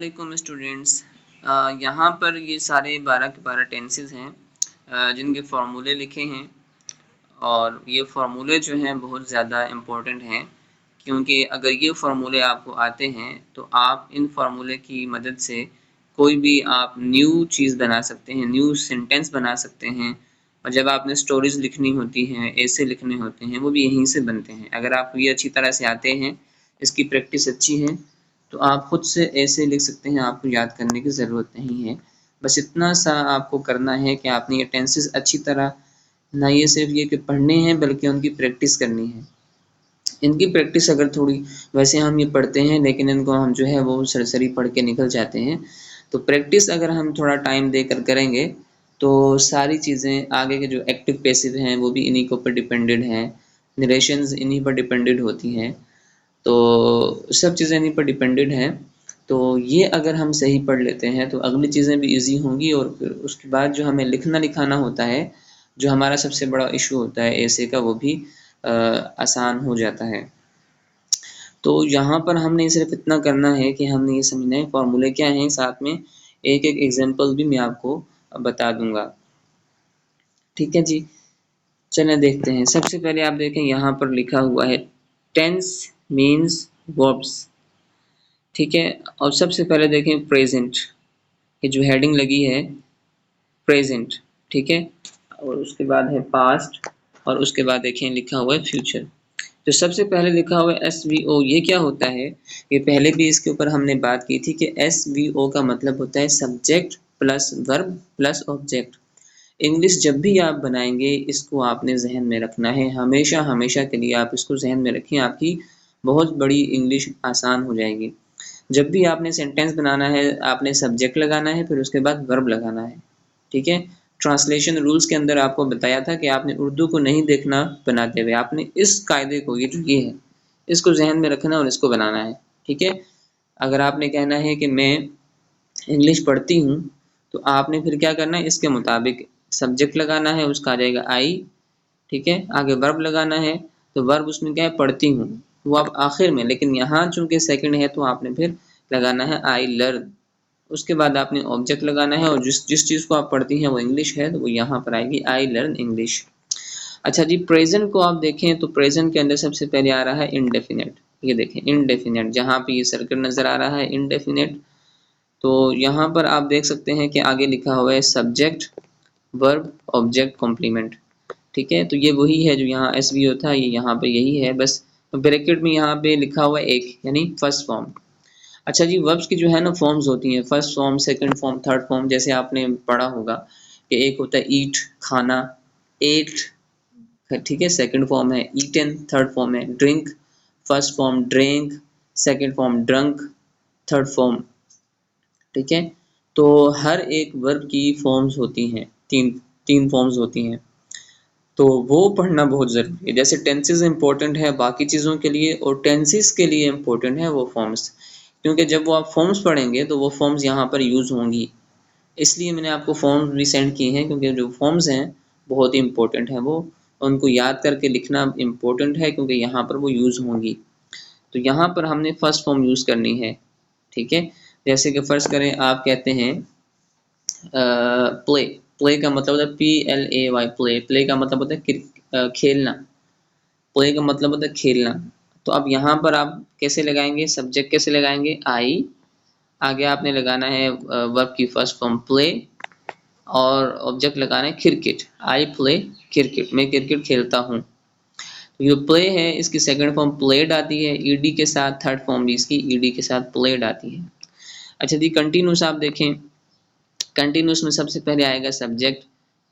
वालेकुम स्टूडेंट्स। यहाँ पर ये सारे 12 के 12 टेंसेस हैं जिनके फार्मूले लिखे हैं और ये फार्मूले जो हैं बहुत ज़्यादा इम्पोर्टेंट हैं क्योंकि अगर ये फार्मूले आपको आते हैं तो आप इन फार्मूले की मदद से कोई भी आप न्यू चीज़ बना सकते हैं, न्यू सेंटेंस बना सकते हैं। और जब आपने स्टोरीज़ लिखनी होती हैं, ऐसे लिखने होते हैं, वो भी यहीं से बनते हैं। अगर आपको ये अच्छी तरह से आते हैं, इसकी प्रैक्टिस अच्छी है तो आप खुद से ऐसे लिख सकते हैं, आपको याद करने की ज़रूरत नहीं है। बस इतना सा आपको करना है कि आपने ये टेंसेस अच्छी तरह ना ये सिर्फ़ ये कि पढ़ने हैं बल्कि उनकी प्रैक्टिस करनी है। इनकी प्रैक्टिस अगर थोड़ी वैसे हम ये पढ़ते हैं लेकिन इनको हम जो है वो सरसरी पढ़ के निकल जाते हैं। तो प्रैक्टिस अगर हम थोड़ा टाइम देकर करेंगे तो सारी चीज़ें आगे के जो एक्टिव पैसिव हैं वो भी इन्हीं के ऊपर डिपेंडेंट हैं। नरेशंस इन्हीं पर डिपेंडेंट होती हैं। तो सब चीज़ें इन्हीं पर डिपेंडेंट हैं। तो ये अगर हम सही पढ़ लेते हैं तो अगली चीज़ें भी ईज़ी होंगी और फिर उसके बाद जो हमें लिखना लिखाना होता है, जो हमारा सबसे बड़ा इशू होता है ऐसे का, वो भी आसान हो जाता है। तो यहाँ पर हमने सिर्फ इतना करना है कि हमने ये समझना है फॉर्मूले क्या हैं, साथ में एक-एक एग्ज़ाम्पल भी मैं आपको बता दूँगा। ठीक है जी? चलें देखते हैं। सबसे पहले आप देखें यहाँ पर लिखा हुआ है टेंस मीन्स वर्ब्स। ठीक है, और सबसे पहले देखें प्रेजेंट, ये जो हेडिंग लगी है प्रेजेंट। ठीक है, और उसके बाद है पास्ट और उसके बाद देखें लिखा हुआ है फ्यूचर। तो सबसे पहले लिखा हुआ है SVO, ये क्या होता है? ये पहले भी इसके ऊपर हमने बात की थी कि SVO का मतलब होता है subject plus verb plus object. English जब भी आप बनाएंगे इसको आपने जहन में रखना है, हमेशा हमेशा के लिए आप इसको जहन में रखें, आपकी बहुत बड़ी इंग्लिश आसान हो जाएगी। जब भी आपने सेंटेंस बनाना है आपने सब्जेक्ट लगाना है, फिर उसके बाद वर्ब लगाना है। ठीक है, ट्रांसलेशन रूल्स के अंदर आपको बताया था कि आपने उर्दू को नहीं देखना बनाते हुए, आपने इस कायदे को, ये जो ये है, इसको जहन में रखना और इसको बनाना है। ठीक है, अगर आपने कहना है कि मैं इंग्लिश पढ़ती हूँ तो आपने फिर क्या करना है, इसके मुताबिक सब्जेक्ट लगाना है, उसका आ जाएगा आई। ठीक है, आगे वर्ब लगाना है तो वर्ब उसमें क्या है, पढ़ती हूँ, वो आप आखिर में, लेकिन यहाँ चूंकि सेकंड है तो आपने फिर लगाना है आई लर्न। उसके बाद आपने ऑब्जेक्ट लगाना है और जिस जिस चीज़ को आप पढ़ती हैं वो इंग्लिश है तो वो यहाँ पर आएगी आई लर्न इंग्लिश। अच्छा जी, प्रेजेंट को आप देखें तो प्रेजेंट के अंदर सबसे पहले आ रहा है इनडेफिनेट। ये देखें इनडेफिनेट, जहाँ पे ये सर्कल नज़र आ रहा है इनडेफिनेट, तो यहाँ पर आप देख सकते हैं कि आगे लिखा हुआ है सब्जेक्ट वर्ब ऑब्जेक्ट कॉम्प्लीमेंट। ठीक है, तो ये वही है जो यहाँ SVO था, ये यहाँ पे यही है, बस ब्रैकेट में यहाँ पे लिखा हुआ है एक, यानी फर्स्ट फॉर्म। अच्छा जी, वर्ब्स की जो है ना फॉर्म्स होती हैं, first form, second form, third form. जैसे आपने पढ़ा होगा कि एक होता है ईट, खाना, एट, ठीक है, सेकंड फॉर्म है ईटन, थर्ड फॉर्म है drink, first form drink, second form drunk, third form. ठीक है, तो हर एक वर्ब की फॉर्म्स होती हैं, तीन तीन फॉर्म्स होती हैं, तो वो पढ़ना बहुत ज़रूरी है। जैसे टेंसेस इंपॉर्टेंट है बाकी चीज़ों के लिए, और टेंसेस के लिए इम्पोर्टेंट है वो फॉर्म्स, क्योंकि जब वो आप फॉर्म्स पढ़ेंगे तो वो फॉर्म्स यहाँ पर यूज़ होंगी। इसलिए मैंने आपको फॉर्म्स भी सेंड किए हैं, क्योंकि जो फॉर्म्स हैं बहुत ही इम्पोर्टेंट हैं, वो उनको याद करके लिखना इम्पोर्टेंट है क्योंकि यहाँ पर वो यूज़ होंगी। तो यहाँ पर हमने फर्स्ट फॉर्म यूज़ करनी है। ठीक है, जैसे कि फ़र्ज़ करें आप कहते हैं प्ले। प्ले का मतलब होता है PLAY, प्ले। प्ले का मतलब होता है खेलना। प्ले का मतलब होता है खेलना। तो अब यहाँ पर आप कैसे लगाएंगे, सब्जेक्ट कैसे लगाएंगे, आई, आगे आपने लगाना है वर्ब की फर्स्ट फॉर्म प्ले, और ऑब्जेक्ट लगाना है क्रिकेट, आई प्ले क्रिकेट, मैं क्रिकेट खेलता हूँ। तो ये प्ले है, इसकी सेकंड फॉर्म प्लेड आती है ईडी के साथ, थर्ड फॉर्म भी इसकी ईडी के साथ प्लेड आती है। अच्छा जी, कंटिन्यूस आप देखें, कंटिन्यूस में सबसे पहले आएगा सब्जेक्ट,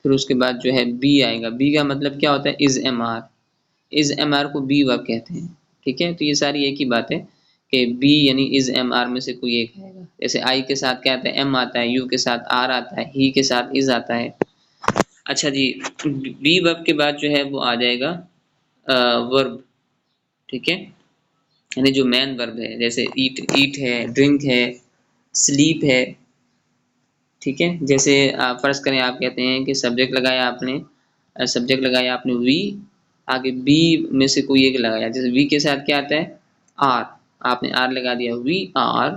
फिर उसके बाद जो है बी आएगा। बी का मतलब क्या होता है, is am are. Is am are को बी वर्ब कहते हैं। ठीक है, तो ये सारी एक ही बात है कि बी यानी इज एम आर में से कोई एक आएगा। जैसे आई के साथ क्या आता है, एम आता है, यू के साथ आर आता है, ही के साथ इज आता है। अच्छा जी, बी वर्ब के बाद जो है वो आ जाएगा वर्ब। ठीक है, यानी जो मेन वर्ब है, जैसे ईट, ईट है, ड्रिंक है, स्लीप है। ठीक है, जैसे फर्ज करें आप कहते हैं कि सब्जेक्ट लगाया आपने, सब्जेक्ट लगाया आपने वी, आगे बी में से कोई एक लगाया, जैसे वी के साथ क्या आता है, आर, आपने आर लगा दिया, वी आर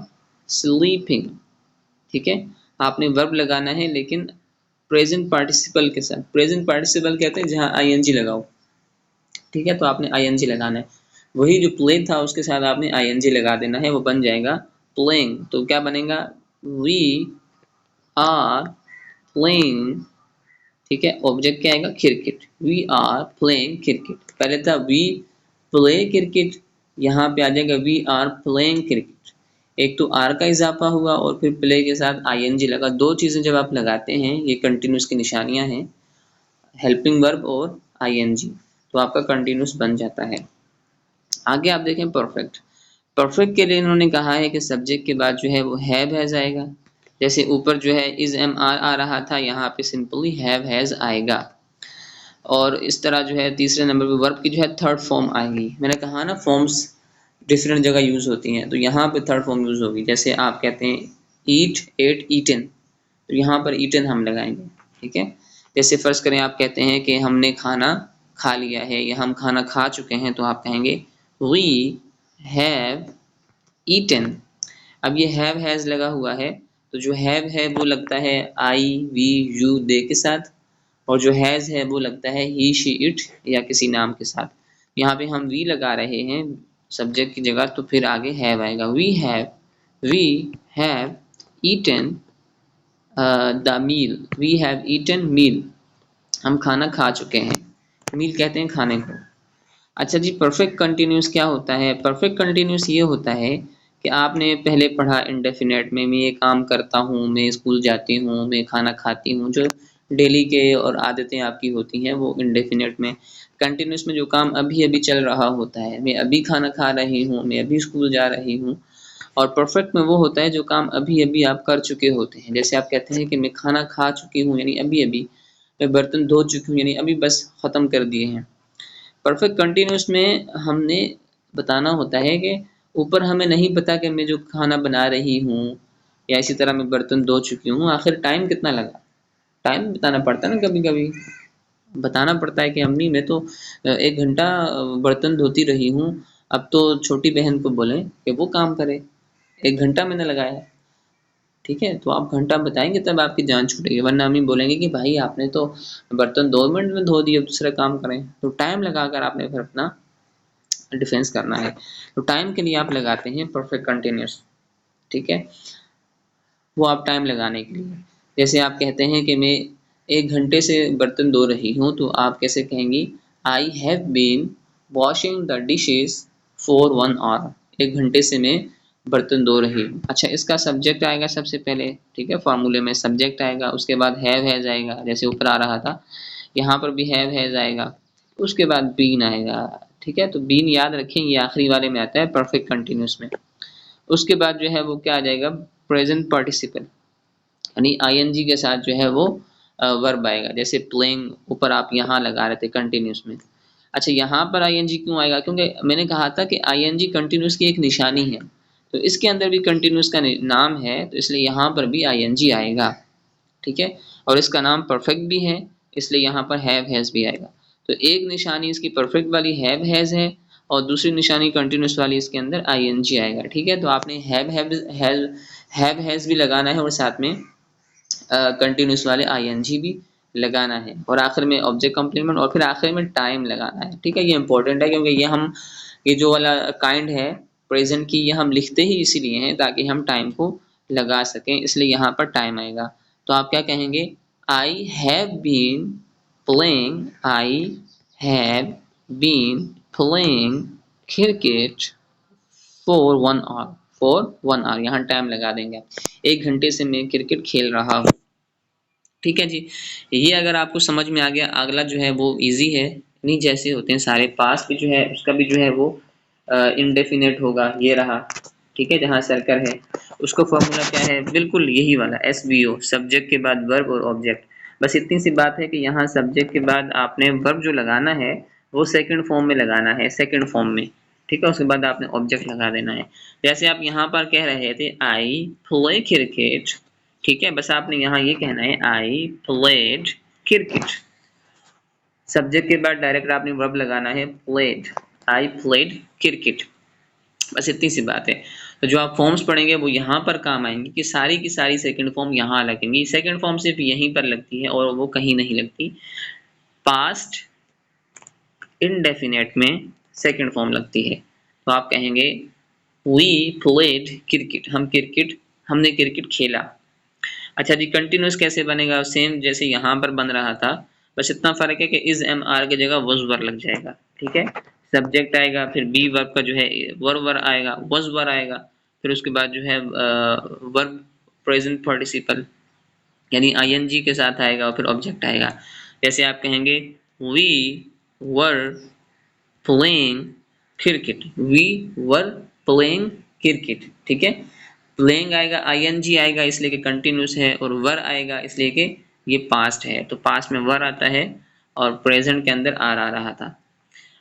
स्लीपिंग। ठीक है, आपने वर्ब लगाना है लेकिन प्रेजेंट पार्टिसिपल के साथ। प्रेजेंट पार्टिसिपल कहते हैं जहाँ आईएनजी लगाओ। ठीक है, तो आपने आईएनजी लगाना है। वही जो प्ले था उसके साथ आपने आईएनजी लगा देना है, वो बन जाएगा प्लेइंग। तो क्या बनेगा, वी आर प्लेइंग। ठीक है, ऑब्जेक्ट क्या आएगा, cricket. We are playing cricket. पहले था वी प्ले क्रिकेट, यहाँ पे आ जाएगा वी आर प्लेइंग क्रिकेट। एक तो आर का इजाफा हुआ और फिर प्ले के साथ आईएनजी लगा। दो चीजें जब आप लगाते हैं, ये कंटिन्यूस की निशानियां हैं, हेल्पिंग वर्ब और आईएनजी, तो आपका कंटिन्यूस बन जाता है। आगे आप देखें परफेक्ट। परफेक्ट के लिए इन्होंने कहा है कि सब्जेक्ट के बाद जो है वो हैव हैज आएगा। जैसे ऊपर जो है इज एम आर आ रहा था, यहाँ पे सिंपली हैव हैज आएगा। और इस तरह जो है तीसरे नंबर पे वर्ब की जो है थर्ड फॉर्म आएगी। मैंने कहा ना फॉर्म्स डिफरेंट जगह यूज होती हैं, तो यहाँ पे थर्ड फॉर्म यूज होगी। जैसे आप कहते हैं ईट, एट, ईटन, तो यहाँ पर ईटन हम लगाएंगे। ठीक है, जैसे फर्ज करें आप कहते हैं कि हमने खाना खा लिया है या हम खाना खा चुके हैं, तो आप कहेंगे वी हैव ईटन। अब ये हैव हैज लगा हुआ है, तो जो हैव है वो लगता है आई वी यू दे के साथ, और जो हैज है वो लगता है ही शी इट या किसी नाम के साथ। यहाँ पे हम वी लगा रहे हैं सब्जेक्ट की जगह, तो फिर आगे हैव आएगा। We have eaten the meal. We have eaten meal, हम खाना खा चुके हैं। मील कहते हैं खाने को। अच्छा जी, परफेक्ट कंटिन्यूस क्या होता है? परफेक्ट कंटिन्यूस ये होता है कि आपने पहले पढ़ा इंडेफिनेट में, मैं ये काम करता हूँ, मैं स्कूल जाती हूँ, मैं खाना खाती हूँ, जो डेली के और आदतें आपकी होती हैं वो इंडेफिनेट में। कंटिन्यूस में जो काम अभी अभी चल रहा होता है, मैं अभी खाना खा रही हूँ, मैं अभी स्कूल जा रही हूँ। और परफेक्ट में वो होता है जो काम अभी अभी आप कर चुके होते हैं। जैसे आप कहते हैं कि मैं खाना खा चुकी हूँ, यानी अभी अभी। मैं बर्तन धो चुकी हूँ, यानी अभी बस ख़त्म कर दिए हैं। परफेक्ट कंटिन्यूस में हमने बताना होता है कि ऊपर हमें नहीं पता कि मैं जो खाना बना रही हूँ या इसी तरह मैं बर्तन धो चुकी हूँ, आखिर टाइम कितना लगा। टाइम बताना पड़ता है ना, कभी कभी बताना पड़ता है कि अम्मी मैं तो 1 घंटा बर्तन धोती रही हूँ। अब तो छोटी बहन को बोलें कि वो काम करे, 1 घंटा मैंने लगाया। ठीक है, तो आप घंटा बताएंगे तब आपकी जान छूटेगी, वरना हम ही बोलेंगे कि भाई आपने तो बर्तन 2 मिनट में धो दिए, अब दूसरा काम करें। तो टाइम लगाकर आपने फिर अपना डिफेंस करना है। तो टाइम के लिए आप लगाते हैं परफेक्ट कंटिन्यूस। ठीक है, वो आप टाइम लगाने के लिए, जैसे आप कहते हैं कि मैं 1 घंटे से बर्तन धो रही हूँ, तो आप कैसे कहेंगी, I have been washing the dishes for 1 hour. 1 घंटे से मैं बर्तन धो रही हूँ। अच्छा, इसका सब्जेक्ट आएगा सबसे पहले। ठीक है, फार्मूले में सब्जेक्ट आएगा, उसके बाद हैव हैज आएगा, जैसे ऊपर आ रहा था, यहाँ पर भी हैव हैज आएगा। उसके बाद बीन आएगा। ठीक है, तो बीन याद रखें, ये आखिरी वाले में आता है परफेक्ट कंटिन्यूस में। उसके बाद जो है वो क्या आ जाएगा, प्रेजेंट पार्टिसिपल, यानी आईएनजी के साथ जो है वो वर्ब आएगा। जैसे प्लेइंग ऊपर आप यहाँ लगा रहे थे कंटिन्यूस में। अच्छा, यहाँ पर आईएनजी क्यों आएगा, क्योंकि मैंने कहा था कि आईएनजी कंटिन्यूस की एक निशानी है, तो इसके अंदर भी कंटिन्यूस का नाम है, तो इसलिए यहाँ पर भी आईएनजी आएगा। ठीक है, और इसका नाम परफेक्ट भी है, इसलिए यहाँ पर हैव हैज भी आएगा। तो एक निशानी इसकी परफेक्ट वाली हैव हैज है, और दूसरी निशानी कंटिन्यूस वाली इसके अंदर आईएनजी आएगा। ठीक है, तो आपने हैव हैज भी लगाना है और साथ में कंटिन्यूस वाले आईएनजी भी लगाना है, और आखिर में ऑब्जेक्ट कॉम्प्लीमेंट, और फिर आखिर में टाइम लगाना है। ठीक है, ये इंपॉर्टेंट है, क्योंकि ये जो वाला काइंड है प्रेजेंट की, ये हम लिखते ही इसीलिए हैं ताकि हम टाइम को लगा सकें, इसलिए यहाँ पर टाइम आएगा। तो आप क्या कहेंगे, I have been playing, I have been playing cricket for 1 hour. यहाँ टाइम लगा देंगे आप, 1 घंटे से मैं क्रिकेट खेल रहा हूँ। ठीक है जी, ये अगर आपको समझ में आ गया। अगला जो है वो इजी है, नहीं जैसे होते हैं सारे। पास भी जो है उसका भी जो है वो इनडेफिनेट होगा, ये रहा। ठीक है, जहाँ सर्कल है उसका फॉर्मूला क्या है, बिल्कुल यही वाला SVO, सब्जेक्ट के बाद वर्ब और ऑब्जेक्ट। बस इतनी सी बात है कि यहाँ सब्जेक्ट के बाद आपने वर्ब जो लगाना है वो सेकंड फॉर्म में लगाना है, सेकंड फॉर्म में। ठीक है, उसके बाद आपने ऑब्जेक्ट लगा देना है। जैसे आप यहाँ पर कह रहे थे आई प्ले क्रिकेट। ठीक है, बस आपने यहाँ ये कहना है आई प्लेड क्रिकेट। सब्जेक्ट के बाद डायरेक्ट आपने वर्ब लगाना है प्लेड, आई प्लेड क्रिकेट। बस इतनी सी बात है। तो जो आप फॉर्म्स पढ़ेंगे वो यहाँ पर काम आएंगी कि सारी की सारी सेकंड फॉर्म यहाँ लगेंगी। सेकंड फॉर्म सिर्फ यहीं पर लगती है और वो कहीं नहीं लगती। पास्ट इंडेफिनेट में सेकंड फॉर्म लगती है। तो आप कहेंगे वी प्लेड क्रिकेट, हमने क्रिकेट खेला। अच्छा जी, कंटिन्यूस कैसे बनेगा? सेम जैसे यहाँ पर बन रहा था, बस इतना फर्क है कि इज एम आर की जगह वॉज वर लग जाएगा। ठीक है, सब्जेक्ट आएगा, फिर बी वर्ब का जो है वर आएगा, वॉज वर आएगा, फिर उसके बाद जो है वर्ब प्रेजेंट पार्टिसिपल यानी आईएनजी के साथ आएगा और फिर ऑब्जेक्ट आएगा। जैसे आप कहेंगे we were playing cricket, we were playing cricket. ठीक है, प्लेइंग आएगा, आईएनजी आएगा इसलिए कि कंटिन्यूस है, और वर आएगा इसलिए कि ये पास्ट है, तो पास्ट में वर आता है और प्रेजेंट के अंदर आर आ रहा था।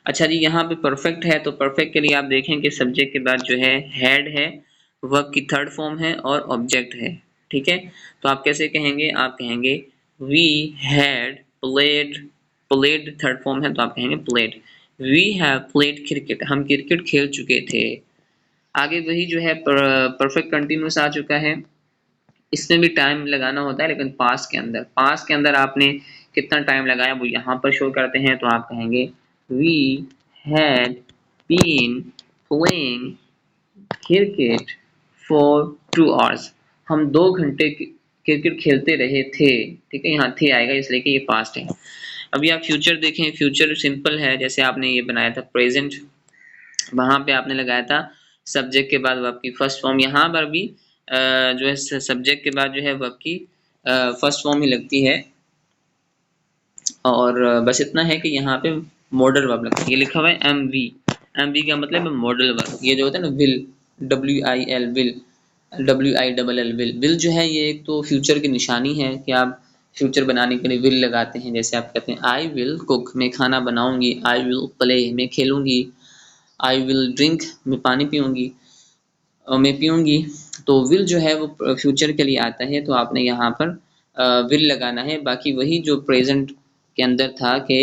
अच्छा जी, यहाँ पे परफेक्ट है, तो परफेक्ट के लिए आप देखें कि सब्जेक्ट के बाद जो है हैड है, वर्ब की थर्ड फॉर्म है और ऑब्जेक्ट है। ठीक है, तो आप कैसे कहेंगे? आप कहेंगे we had played, played third form है तो आप कहेंगे played. We have played cricket, हम क्रिकेट खेल चुके थे। आगे वही जो है परफेक्ट कंटिन्यूस आ चुका है, इसमें भी टाइम लगाना होता है लेकिन पास के अंदर आपने कितना टाइम लगाया वो यहाँ पर शो करते हैं। तो आप कहेंगे we had been playing cricket for 2 hours, हम 2 घंटे क्रिकेट खेलते रहे थे। ठीक है, यहाँ थे आएगा इसलिए कि ये पास्ट है। अभी आप फ्यूचर देखें, फ्यूचर सिंपल है, जैसे आपने ये बनाया था प्रेजेंट, वहां पे आपने लगाया था सब्जेक्ट के बाद वर्ब की फर्स्ट फॉर्म। यहाँ पर भी जो है सब्जेक्ट के बाद जो है वर्ब की फर्स्ट फॉर्म ही लगती है, और बस इतना है कि यहाँ पे मॉडल वर्ब लगता है। ये लिखा हुआ है एम वी का मतलब है मॉडल वर्ब। ये जो होता है ना will, WIL will, WILL will जो है ये एक तो फ्यूचर की निशानी है कि आप फ्यूचर बनाने के लिए विल लगाते हैं। जैसे आप कहते हैं आई विल कुक, मैं खाना बनाऊंगी, आई विल प्ले, मैं खेलूंगी, आई विल ड्रिंक, मैं पानी पीऊंगी, मैं पीऊंगी। तो विल जो है वो फ्यूचर के लिए आता है, तो आपने यहाँ पर विल लगाना है। बाकी वही जो प्रेजेंट के अंदर था कि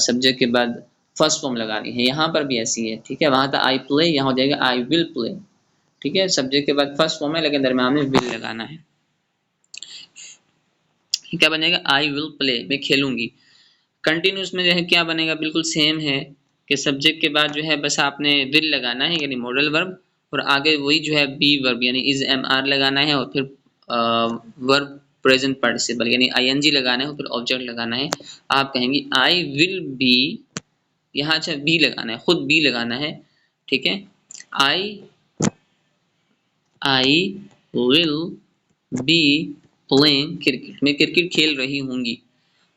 सब्जेक्ट के बाद फर्स्ट फॉर्म लगानी है, यहाँ पर भी ऐसी है। ठीक है, वहाँ था आई प्ले, यहाँ हो जाएगा आई विल प्ले। ठीक है, सब्जेक्ट के बाद फर्स्ट फॉर्म है लेकिन दरम्यान में विल लगाना है। क्या बनेगा? आई विल प्ले, मैं खेलूंगी। कंटिन्यूस में जो है क्या बनेगा? बिल्कुल सेम है कि सब्जेक्ट के बाद जो है बस आपने विल लगाना है यानी मॉडल वर्ब, और आगे वही जो है बी वर्ब यानी इज एम आर लगाना है, और फिर वर्ब प्रेजेंट पार्टिसिपल यानी आईएनजी लगाना है, और फिर ऑब्जेक्ट लगाना है। आप कहेंगे आई विल बी, यहाँ अच्छा बी लगाना है, खुद बी लगाना है। ठीक है, I I will be playing cricket, मैं क्रिकेट खेल रही होंगी।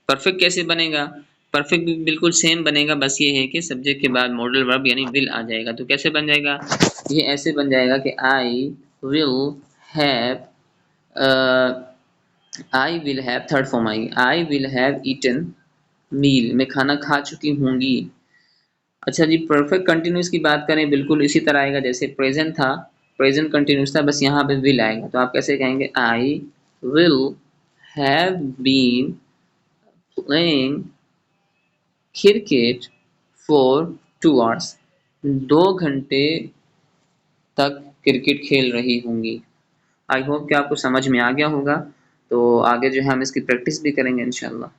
परफेक्ट कैसे बनेगा? परफेक्ट भी बिल्कुल सेम बनेगा, बस ये है कि सब्जेक्ट के बाद मॉडल वर्ब यानी विल आ जाएगा। तो कैसे बन जाएगा? ये ऐसे बन जाएगा कि have I will have third form आएगी, आई विल हैव ईटन मील, मैं खाना खा चुकी होंगी। अच्छा जी, परफेक्ट कंटिन्यूस की बात करें बिल्कुल इसी तरह आएगा जैसे प्रेजेंट था, प्रेजेंट कंटिन्यूस था, बस यहाँ पे विल आएगा। तो आप कैसे कहेंगे? I will have been playing cricket for 2 hours, 2 घंटे तक क्रिकेट खेल रही होंगी। आई होप कि आपको समझ में आ गया होगा। तो आगे जो है हम इसकी प्रैक्टिस भी करेंगे इंशाल्लाह।